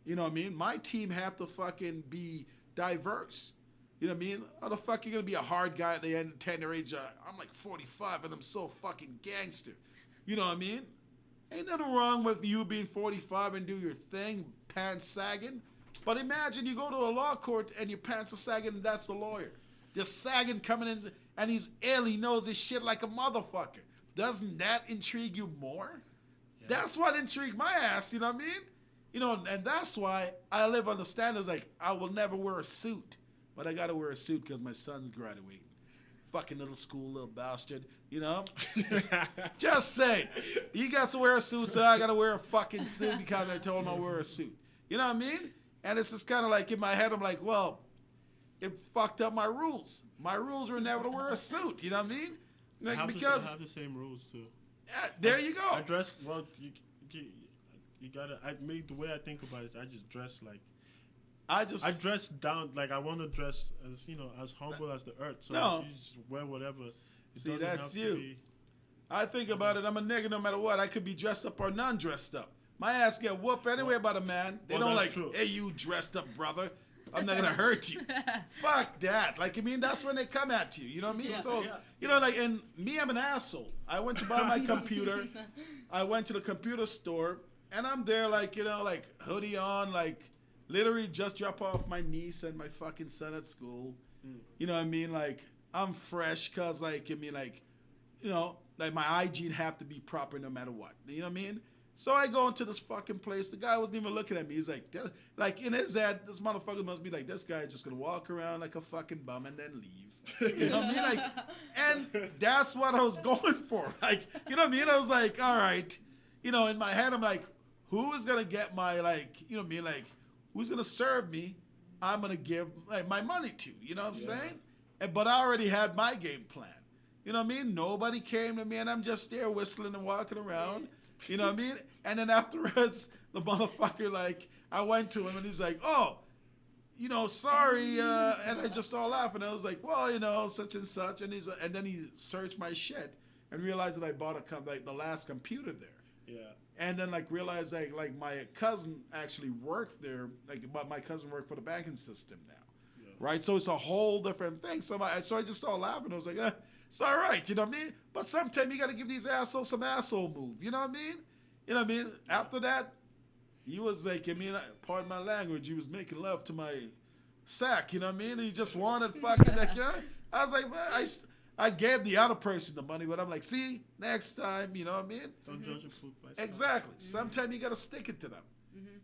You know what I mean? My team have to fucking be diverse. You know what I mean? How the fuck you gonna be a hard guy at the end of tender age? I'm like 45 and I'm so fucking gangster. You know what I mean? Ain't nothing wrong with you being 45 and do your thing, pants sagging. But imagine you go to a law court and your pants are sagging and that's the lawyer. Just sagging coming in and he's ill. He knows his shit like a motherfucker. Doesn't that intrigue you more? Yeah. That's what intrigued my ass, you know what I mean? You know, and that's why I live on the standards like I will never wear a suit. But I got to wear a suit because my son's graduating. Fucking little school, little bastard, you know? Just saying. He got to wear a suit, so I got to wear a fucking suit because I told him I'll wear a suit. You know what I mean? And it's just kind of like in my head, I'm like, well, it fucked up my rules. My rules were never to wear a suit, you know what I mean? Like, I have the same rules, too. Yeah, there you go. I dress, well, you got to, the way I think about it is I just dress like, I dress down, like I want to dress as, you know, as humble as the earth. So you just wear whatever. See, that's you. I think about it, I'm a nigga no matter what. I could be dressed up or non-dressed up. My ass get whooped anyway by the man. They don't like, true. Hey, you dressed up, brother. I'm not going to hurt you. Fuck that. Like, I mean, that's when they come at you. You know what I mean? Yeah, so, you know, like, and me, I'm an asshole. I went to buy my computer. I went to the computer store, and I'm there, like, you know, like, hoodie on, like, literally just drop off my niece and my fucking son at school. You know what I mean? Like, I'm fresh because, like, I mean, like, you know, like my hygiene have to be proper no matter what. You know what I mean? So I go into this fucking place. The guy wasn't even looking at me. He's like in his head, this motherfucker must be like, this guy is just going to walk around like a fucking bum and then leave. You know what I mean? Like, and that's what I was going for. Like, you know what I mean? I was like, all right. You know, in my head, I'm like, who is going to get my, like, you know what I mean? Like, who's going to serve me? I'm going to give like my money to. You know what I'm saying? But I already had my game plan. You know what I mean? Nobody came to me, and I'm just there whistling and walking around. You know what I mean? And then afterwards, the motherfucker, like, I went to him, and he's like, oh, you know, sorry. And I just all laughed, and I was like, well, you know, such and such. And and then he searched my shit and realized that I bought the last computer there. Yeah. And then, like, realized, like my cousin actually worked there. Like, but my cousin worked for the banking system now. Yeah. Right? So it's a whole different thing. So I just started laughing. I was like, it's all right, you know what I mean? But sometimes you got to give these assholes some asshole move, you know what I mean? You know what I mean? After that, he was like, I mean, pardon my language, he was making love to my sack, you know what I mean? He just wanted fucking, like, yeah. I was like, well, I gave the other person the money, but I'm like, see, next time, you know what I mean? Don't judge a book by its Exactly. Sometimes you got to stick it to them.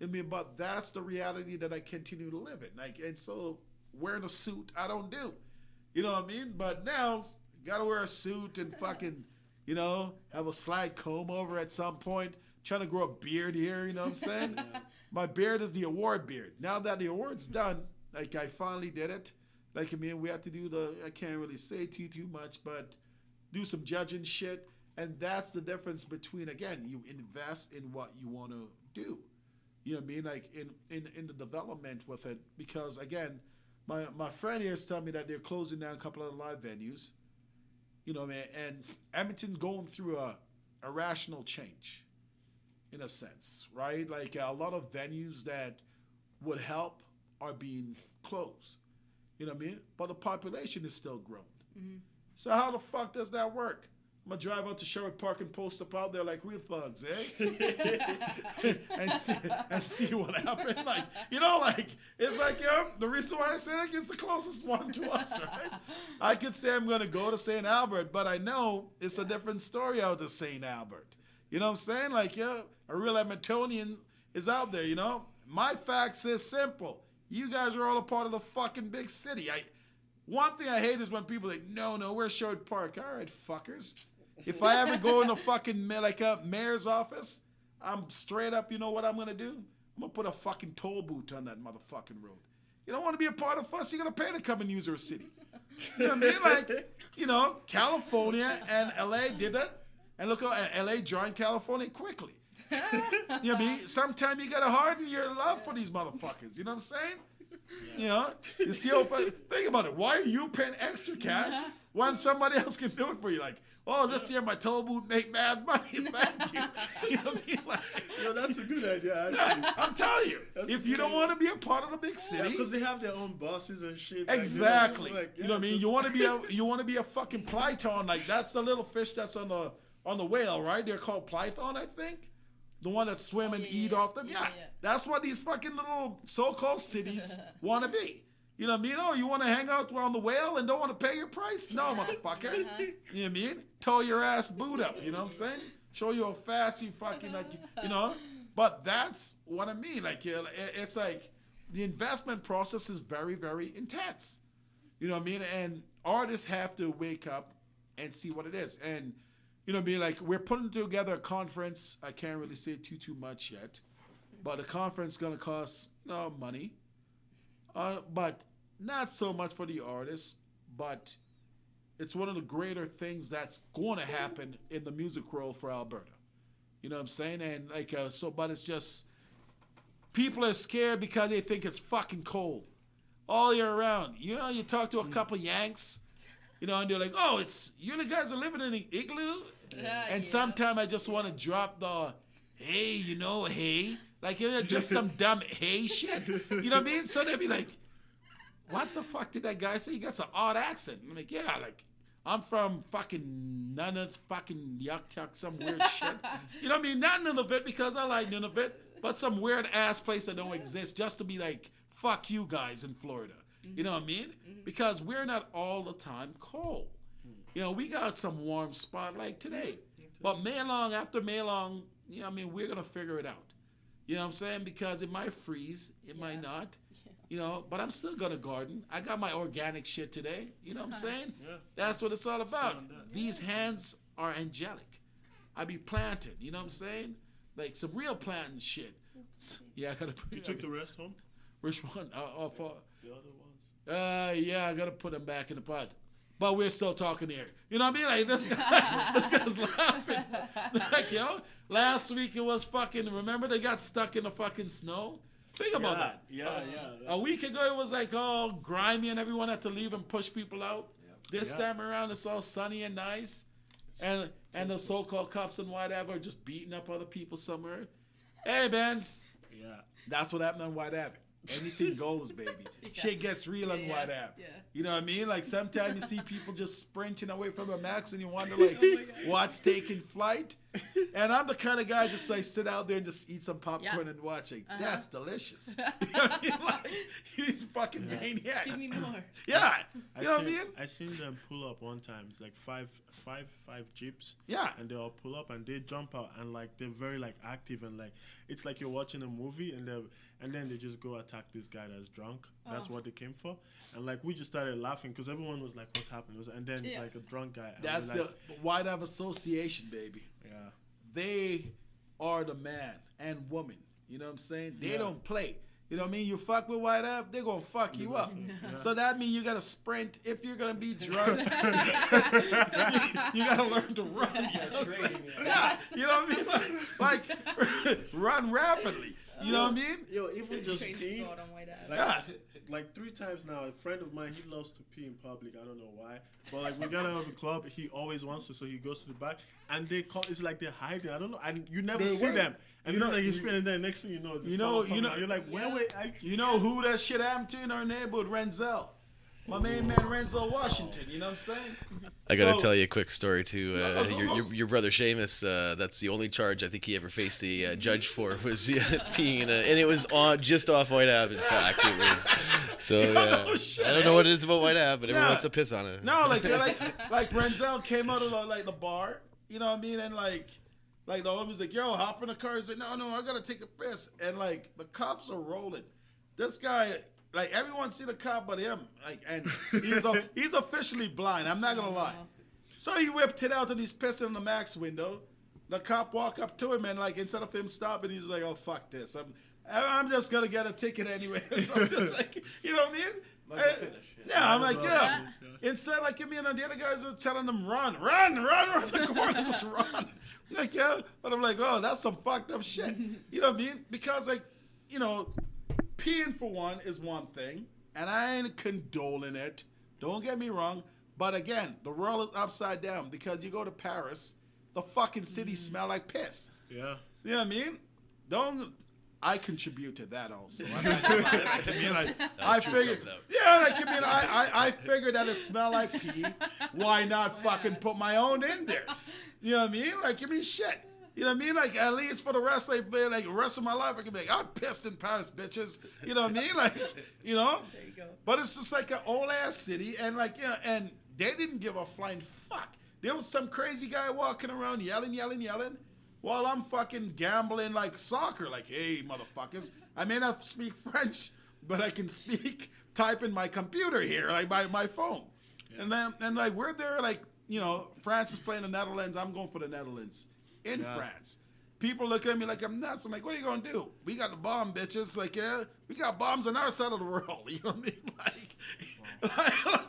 I mean, but that's the reality that I continue to live in. Like, and so wearing a suit, I don't do. You know what I mean? But now, gotta wear a suit and fucking, you know, have a slight comb over at some point. Trying to grow a beard here, you know what I'm saying? My beard is the award beard. Now that the award's done, like I finally did it. Like, I mean, we have to do I can't really say too much, but do some judging shit. And that's the difference between, again, you invest in what you want to do. You know what I mean? Like in the development with it. Because, again, my friend here is telling me that they're closing down a couple of live venues. You know, man, and Edmonton's going through a rational change, in a sense, right? Like a lot of venues that would help are being closed. You know what I mean? But the population is still growing. Mm-hmm. So how the fuck does that work? I'm gonna drive out to Sherwood Park and post up out there like real thugs, eh? and see what happened. Like, you know, like it's like the reason why I say like it's the closest one to us, right? I could say I'm gonna go to St. Albert, but I know it's a different story out to St. Albert. You know what I'm saying? Like, a real Edmontonian is out there. You know, my facts is simple. You guys are all a part of the fucking big city. One thing I hate is when people are like, no, we're Sherwood Park. All right, fuckers. If I ever go in the fucking mayor's office, I'm straight up, you know what I'm going to do? I'm going to put a fucking toll booth on that motherfucking road. You don't want to be a part of us, you're going to pay to come and use our city. You know what I mean? Like, you know, California and LA did that. And look how LA joined California quickly. You know what I mean? Sometimes you got to harden your love for these motherfuckers. You know what I'm saying? You know, you see how, think about it. Why are you paying extra cash when somebody else can do it for you? Like, oh, this year my toll booth make mad money. Thank you. You know what I mean? Like, that's a good idea, actually. I'm telling you. if you don't want to be a part of the big city, because they have their own buses and shit. Exactly. You know what I mean? You want to be a fucking python. Like that's the little fish that's on the whale, right? They're called python, I think. The one that swim and eat off them. Yeah. That's what these fucking little so-called cities want to be. You know what I mean? Oh, you want to hang out on the whale and don't want to pay your price? No, motherfucker. You know what I mean? Tow your ass boot up. You know what I'm saying? Show you how fast you fucking like. You know. But that's what I mean. Like, it's like the investment process is very, very intense. You know what I mean? And artists have to wake up and see what it is. And you know what I mean? Like, we're putting together a conference. I can't really say too much yet. But the conference is going to cost money. But not so much for the artists. But it's one of the greater things that's going to happen in the music world for Alberta. You know what I'm saying? And, like, but it's just, people are scared because they think it's fucking cold all year round. You know, you talk to a couple Yanks. You know, and they're like, oh, you guys are living in an igloo? And sometimes I just want to drop the, hey. Like, just some dumb hey shit. You know what I mean? So they'll be like, what the fuck did that guy say? He got some odd accent. I'm like, yeah, like, I'm from fucking Nunavut, fucking Yuck, some weird shit. You know what I mean? Not Nunavut because I like Nunavut, but some weird ass place that don't exist just to be like, fuck you guys in Florida. You know what I mean? Because we're not all the time cold. You know, we got some warm spot like today. But May long after May long, you know what I mean, we're going to figure it out. You know what I'm saying? Because it might freeze. It might not. You know, but I'm still going to garden. I got my organic shit today. You know what I'm saying? Yeah. That's what it's all about. These hands are angelic. I be planting. You know what I'm saying? Like some real planting shit. Yeah, I got to put You took the rest home? Which one? For the other ones. Yeah, I gotta put them back in the pot. But we're still talking here. You know what I mean? Like this guy's laughing. Like, last week it was fucking. Remember they got stuck in the fucking snow. Think about that. Yeah. A week ago it was like all grimy and everyone had to leave and push people out. This time around it's all sunny and nice, and the so-called cops and whatever are just beating up other people somewhere. Hey man. Yeah. That's what happened on White Avenue. Anything goes, baby. Shit gets real on White Ave. Yeah. You know what I mean? Like sometimes you see people just sprinting away from a max and you wonder like what's taking flight. And I'm the kind of guy just like sit out there and just eat some popcorn and watch it. That's delicious. You know what I mean? Like these fucking maniacs. Give me more. Yeah. You know what I mean? I seen them pull up one time. It's like five jeeps. Yeah. And they all pull up and they jump out and like they're very like active and like it's like you're watching a movie and then they just go attack this guy that's drunk. That's what they came for. And like we just started laughing because everyone was like, "What's happening?" And then it's like a drunk guy. And that's the White Ave Association, baby. Yeah. They are the man and woman. You know what I'm saying? They don't play. You know what I mean? You fuck with White Ave, they're going to fuck you up. Yeah. So that means you got to sprint. If you're going to be drunk, you got to learn to run. You know what I'm saying? Yeah. You know what I mean? Like run rapidly. You know what I mean? Yo, if we just pee, like 3 times now, a friend of mine, he loves to pee in public. I don't know why. But like we got out of the club, he always wants to, so he goes to the back. And they call, it's like they're hiding. I don't know. And you never see them. And you know, like he's spinning there. Next thing you know, you're like, wait. You know who that shit happened to in our neighborhood? Renzel. My main man, Renzel Washington. You know what I'm saying? I gotta tell you a quick story too. Your brother Seamus. That's the only charge I think he ever faced the judge for was peeing in and it was just off White Ave. In fact, it was. So I don't know what it is about White Ave, but everyone wants to piss on it. No, like Renzel came out of the bar. You know what I mean? And like the homie's like, yo, hop in the car. He's like, no, I gotta take a piss. And like the cops are rolling. This guy. Like everyone see the cop but him, like, and he's officially blind. I'm not gonna lie. So he whipped it out and he's pissing in the Max window. The cop walk up to him and like instead of him stopping, he's like, "Oh fuck this! I'm just gonna get a ticket anyway." So I'm just like, you know what I mean? Like finish. Yeah, I'm like, yeah. Instead, like me and the other guys were telling them, run the corner, just run. Like yeah, but I'm like, oh, that's some fucked up shit. You know what I mean? Because like, you know. Peeing for one is one thing, and I ain't condoling it. Don't get me wrong. But again, the world is upside down because you go to Paris, the fucking city smell like piss. Yeah. You know what I mean? I contribute to that also. I figured, yeah, I figured that it smelled like pee. Why not fucking put my own in there? You know what I mean? Like, give me shit. You know what I mean? Like, at least for the rest of my life, I can be like, I'm pissed in Paris, bitches. You know what I mean? Like, you know? There you go. But it's just like an old-ass city, and like, you know, and they didn't give a flying fuck. There was some crazy guy walking around yelling, while I'm fucking gambling like soccer. Like, hey, motherfuckers, I may not speak French, but I can type in my computer here, like my phone. Yeah. And like, we're there, like, you know, France is playing the Netherlands. I'm going for the Netherlands in France. People look at me like I'm nuts. I'm like, what are you going to do? We got the bomb, bitches. Like, yeah, we got bombs on our side of the world. You know what I mean?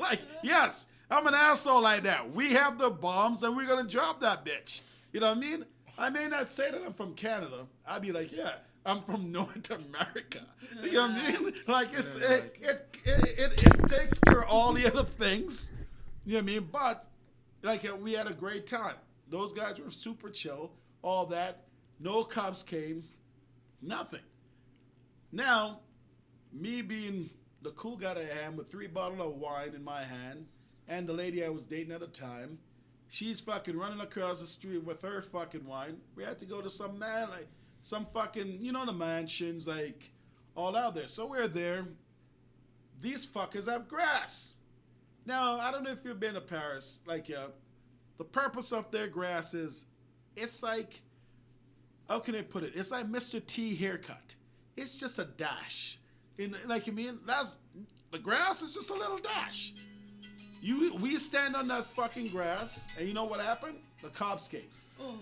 Like, yes, I'm an asshole like that. We have the bombs, and we're going to drop that bitch. You know what I mean? I may not say that I'm from Canada. I'd be like, yeah, I'm from North America. You know what I mean? Like, it takes care of all the other things. You know what I mean? But, like, we had a great time. Those guys were super chill, all that. No cops came, nothing. Now, me being the cool guy that I am with 3 bottles of wine in my hand, and the lady I was dating at the time, she's fucking running across the street with her fucking wine. We had to go to some fucking, you know, the mansions, like, all out there. So we're there. These fuckers have grass. Now, I don't know if you've been to Paris. Like, the purpose of their grass is, it's like, how can I put it? It's like Mr. T haircut. It's just a dash. Like, you mean, the grass is just a little dash. We stand on that fucking grass, and you know what happened? The cops came. Oh.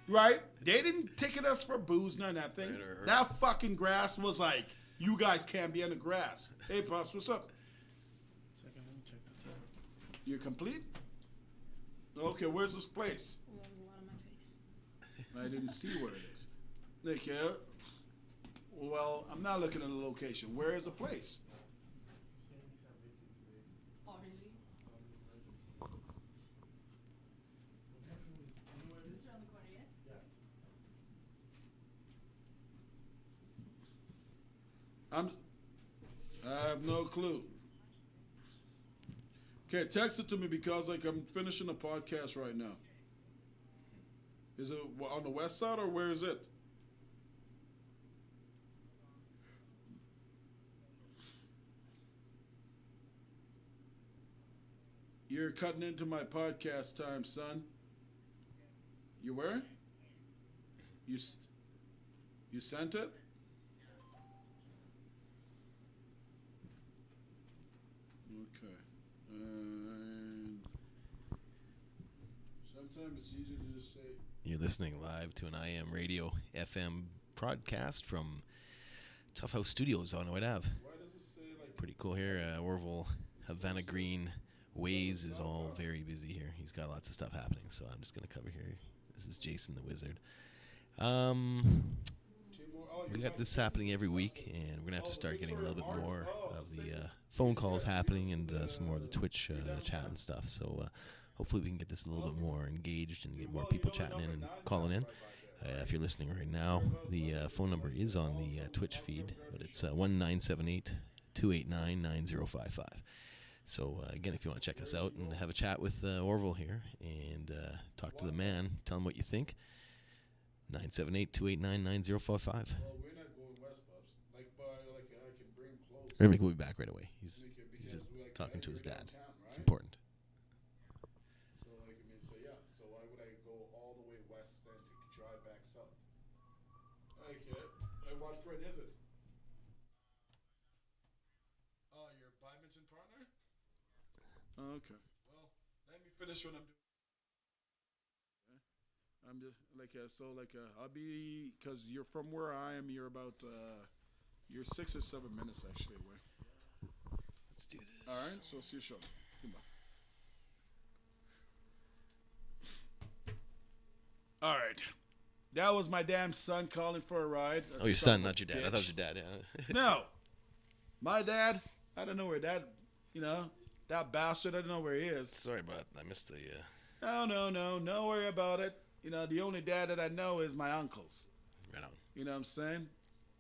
Right? They didn't ticket us for booze, none of that thing. That fucking grass was like, you guys can't be on the grass. Hey, Pops, what's up? Second, let me check the time. You complete? Okay, where's this place? Well, that was a lot on my face. I didn't see where it is. Okay. Well, I'm not looking at the location. Where is the place? Oh, really? Is this around the corner yet? I have no clue. Okay, text it to me because, like, I'm finishing a podcast right now. Is it on the west side or where is it? You're cutting into my podcast time, son. You where? You sent it? Okay. Sometimes it's easy to just say. You're listening live to an IM Radio FM broadcast from Tough House Studios on White Ave. Why does it say like? Pretty cool here. Orville, Havana Green, Waze is all very busy here. He's got lots of stuff happening, so I'm just going to cover here. This is Jason the Wizard. We got this happening every week, and we're going to have to start getting a little bit more of the phone calls happening and some more of the Twitch chat and stuff. So hopefully we can get this a little bit more engaged and get more people chatting in and calling in. If you're listening right now, the phone number is on the Twitch feed, but it's 1-978-289-9055. So, again, if you want to check us out and have a chat with Orville here and talk to the man, tell him what you think, 978-289-9055. Well, we're not going west, Bubs. Like, I can bring clothes. Everybody will be back right away. He's just talking to his dad. Downtown, right? It's important. So, like, I mean, so yeah. So why would I go all the way west then to drive back south? Okay. And what friend is it? Oh, your badminton partner? Okay. Well, let me finish what I'm doing. I'm just I'll be, because you're from where I am, you're about, you're 6 or 7 minutes actually away. Let's do this. All right, so see you shortly. Goodbye. All right. That was my damn son calling for a ride. Oh, your son, not your dad. I thought it was your dad, yeah. No. My dad, I don't know where that, that bastard, I don't know where he is. Sorry about that. I missed the... No. Don't worry about it. The only dad that I know is my uncle's. Right on. You know what I'm saying?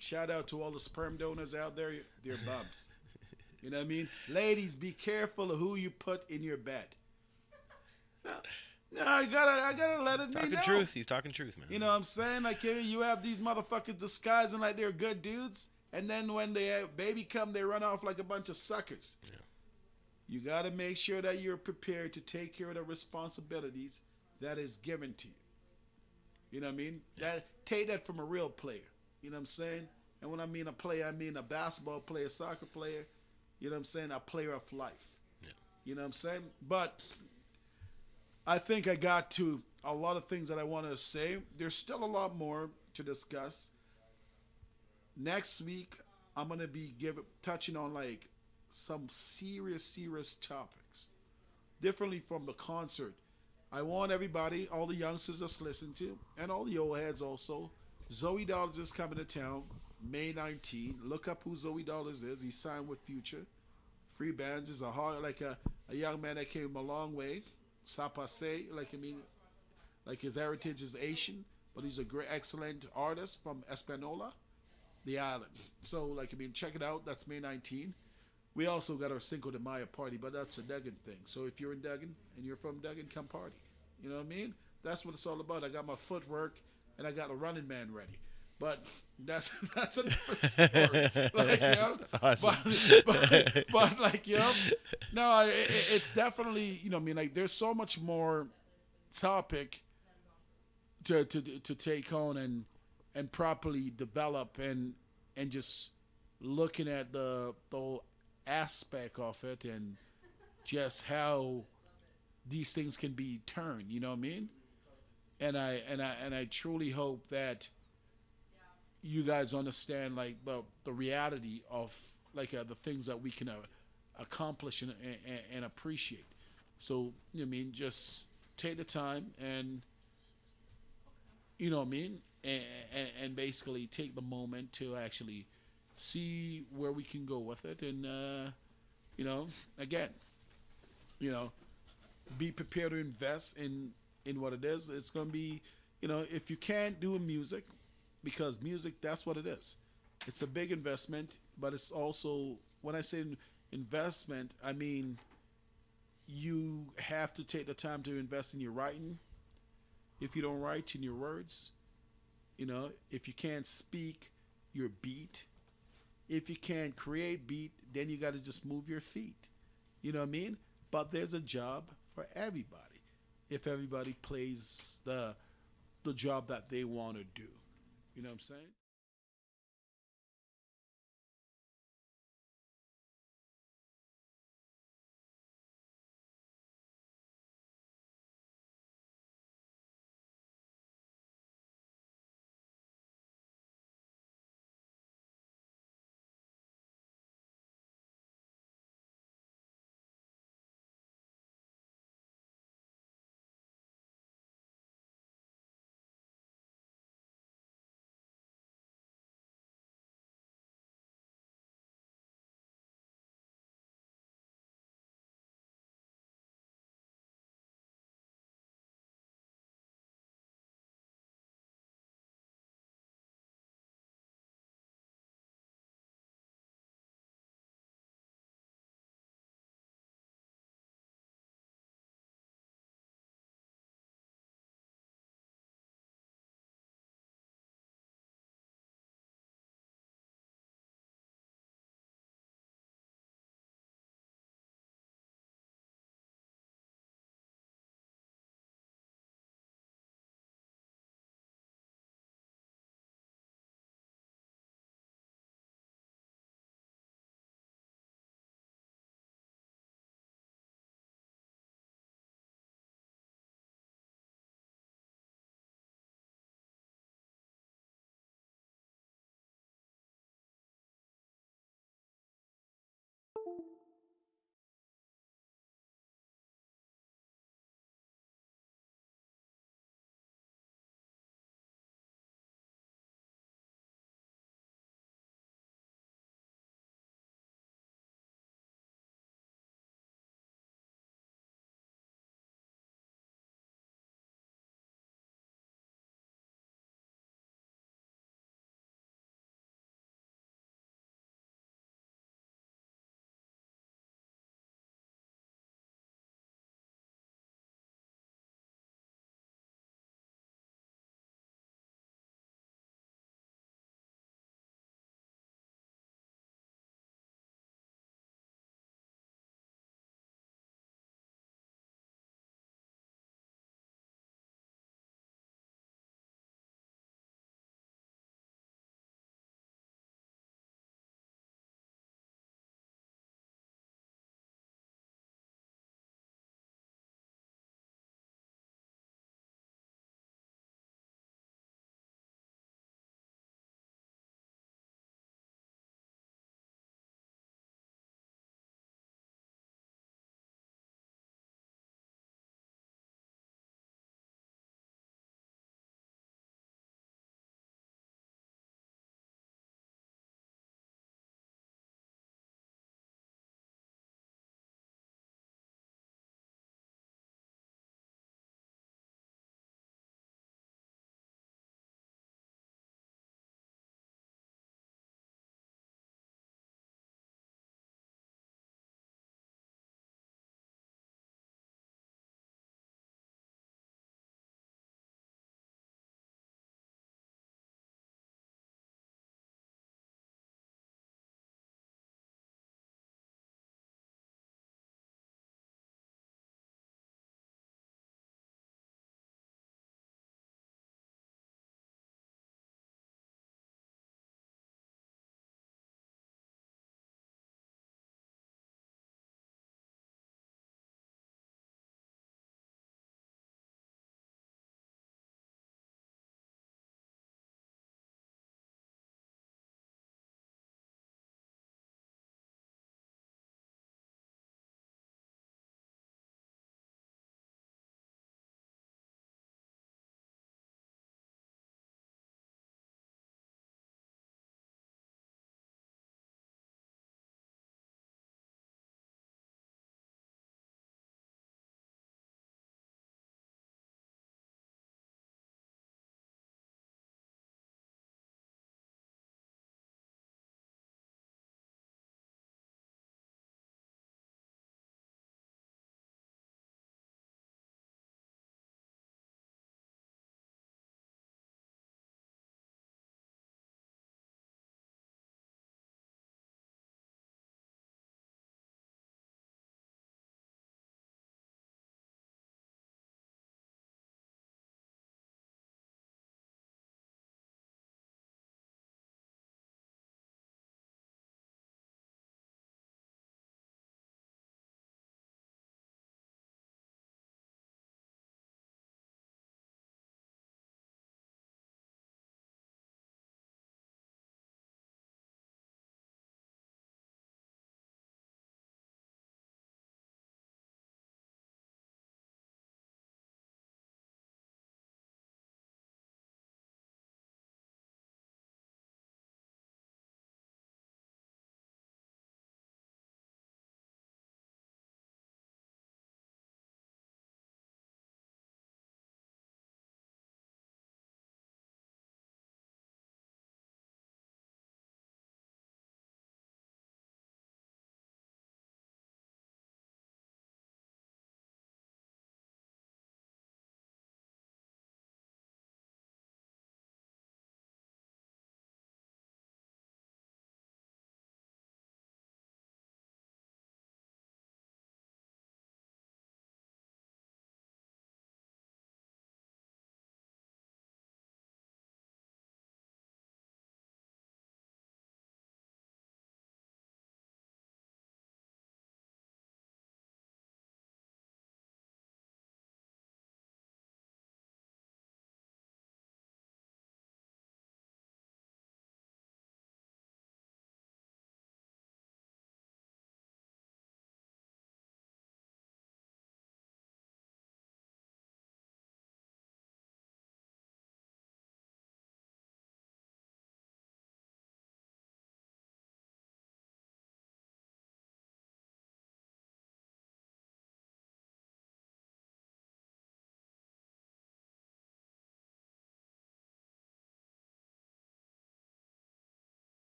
Shout out to all the sperm donors out there. They're bums. You know what I mean? Ladies, be careful of who you put in your bed. No, I gotta let it be known. Truth. He's talking truth, man. You know what I'm saying? Like, you have these motherfuckers disguising like they're good dudes, and then when they baby come, they run off like a bunch of suckers. Yeah. You gotta make sure that you're prepared to take care of the responsibilities that is given to you. You know what I mean? Take that from a real player. You know what I'm saying? And when I mean a player, I mean a basketball player, soccer player. You know what I'm saying? A player of life. Yeah. You know what I'm saying? But I think I got to a lot of things that I wanted to say. There's still a lot more to discuss. Next week, I'm going to be touching on like some serious topics. Differently from the concert. I want everybody, all the youngsters that's listening to, and all the old heads also, Zoe Dollars is coming to town May 19. Look up who Zoe Dollars is. He signed with Future. Free Bands is a young man that came a long way. Sapase, like his heritage is Asian, but he's a great, excellent artist from Espanola, the island. So, check it out. That's May 19. We also got our Cinco de Mayo party, but that's a Duggan thing. So if you're in Duggan and you're from Duggan, come party. You know what I mean? That's what it's all about. I got my footwork and I got the running man ready. But that's a different story. Awesome. No, it's definitely, there's so much more topic to take on and properly develop and just looking at the whole aspect of it and just how these things can be turned, you know what I mean? And I truly hope that you guys understand the reality of the things that we can accomplish and appreciate. So, you know what I mean, just take the time and you know what I mean, and basically take the moment to actually see where we can go with it, and again, be prepared to invest in what it is. It's gonna be, if you can't do music, because music, that's what it is. It's a big investment, but it's also, when I say investment, I mean you have to take the time to invest in your writing. If you don't write in your words, if you can't speak your beat, if you can't create beat, then you got to just move your feet. You know what I mean? But there's a job for everybody if everybody plays the job that they want to do. You know what I'm saying?